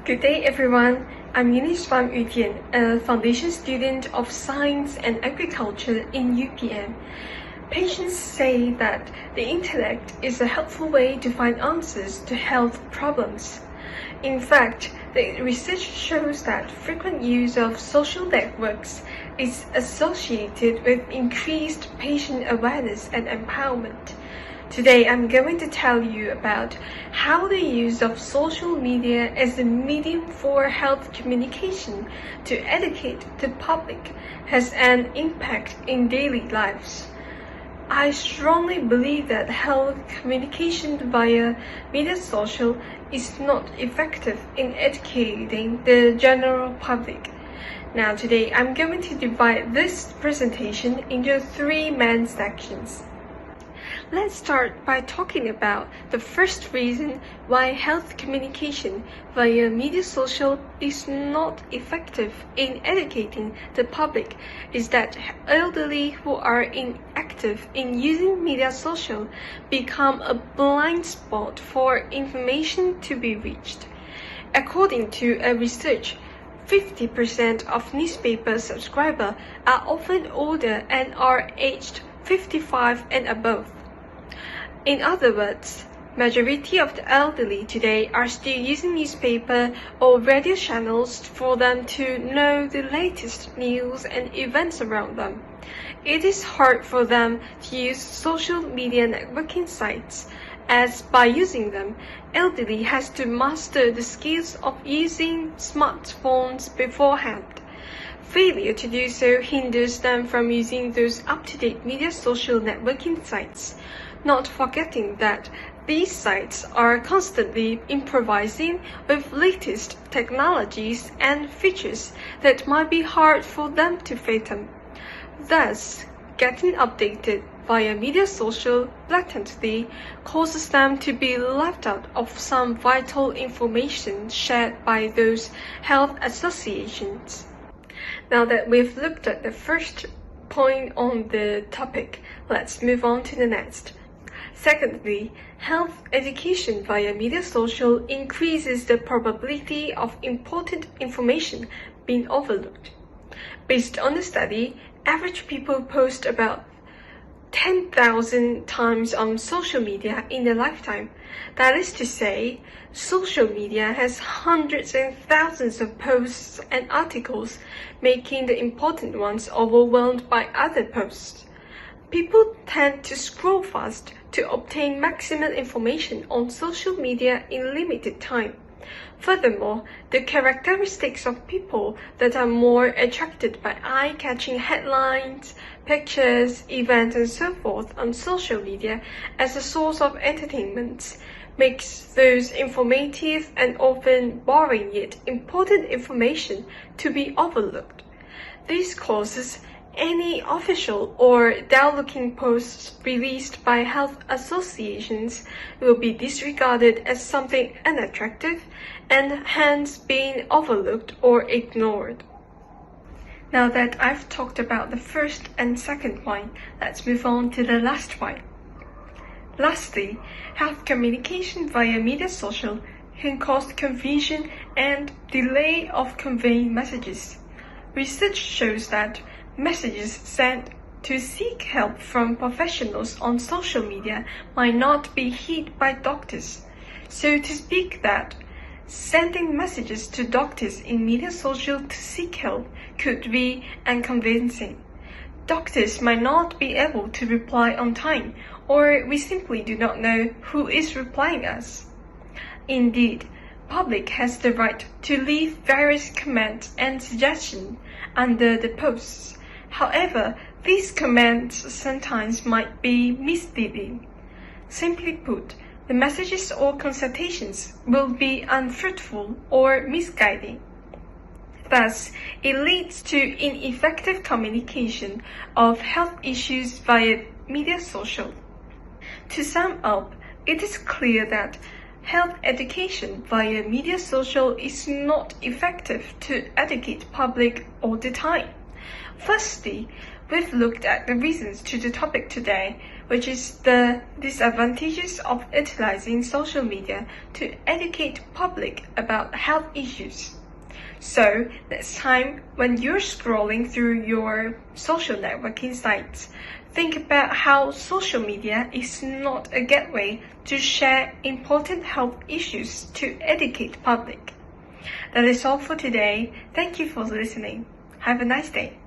Good day everyone, I'm Eunice Fam AS13580, a foundation student of Science and Agriculture in UPM. Patients say that the internet is a helpful way to find answers to health problems. In fact, the research shows that frequent use of social networks is associated with increased patient awareness and empowerment. Today, I'm going to tell you about how the use of social media as a medium for health communication to educate the public has an impact in daily lives. I strongly believe that health communication via media social is not effective in educating the general public. Now today, I'm going to divide this presentation into three main sections. Let's start by talking about the first reason why health communication via media social is not effective in educating the public is that elderly who are inactive in using media social become a blind spot for information to be reached. According to a research, 50% of newspaper subscribers are often older and are aged 55 and above. In other words, majority of the elderly today are still using newspaper or radio channels for them to know the latest news and events around them. It is hard for them to use social media networking sites, as by using them, elderly has to master the skills of using smartphones beforehand. Failure to do so hinders them from using those up-to-date media social networking sites, not forgetting that these sites are constantly improvising with latest technologies and features that might be hard for them to fathom. Thus, getting updated via media social blatantly causes them to be left out of some vital information shared by those health associations. Now that we've looked at the first point on the topic, let's move on to the next. Secondly, health education via media social increases the probability of important information being overlooked. Based on the study, average people post about 10,000 times on social media in their lifetime. That is to say, social media has hundreds and thousands of posts and articles, making the important ones overwhelmed by other posts. People tend to scroll fast to obtain maximum information on social media in limited time. Furthermore, the characteristics of people that are more attracted by eye-catching headlines, pictures, events, and so forth on social media as a source of entertainment makes those informative and often boring yet important information to be overlooked. This causes any official or dull-looking posts released by health associations will be disregarded as something unattractive and hence being overlooked or ignored. Now that I've talked about the first and second point, let's move on to the last one. Lastly, health communication via media social can cause confusion and delay of conveying messages. Research shows that messages sent to seek help from professionals on social media might not be heard by doctors. So to speak that, sending messages to doctors in media social to seek help could be unconvincing. Doctors might not be able to reply on time, or we simply do not know who is replying us. Indeed, public has the right to leave various comments and suggestions under the posts. However, these comments sometimes might be misleading. Simply put, the messages or consultations will be unfruitful or misguiding. Thus, it leads to ineffective communication of health issues via media social. To sum up, it is clear that health education via media social is not effective to educate public all the time. Firstly, we've looked at the reasons to the topic today, which is the disadvantages of utilizing social media to educate public about health issues. So next time when you're scrolling through your social networking sites, think about how social media is not a gateway to share important health issues to educate public. That is all for today. Thank you for listening. Have a nice day.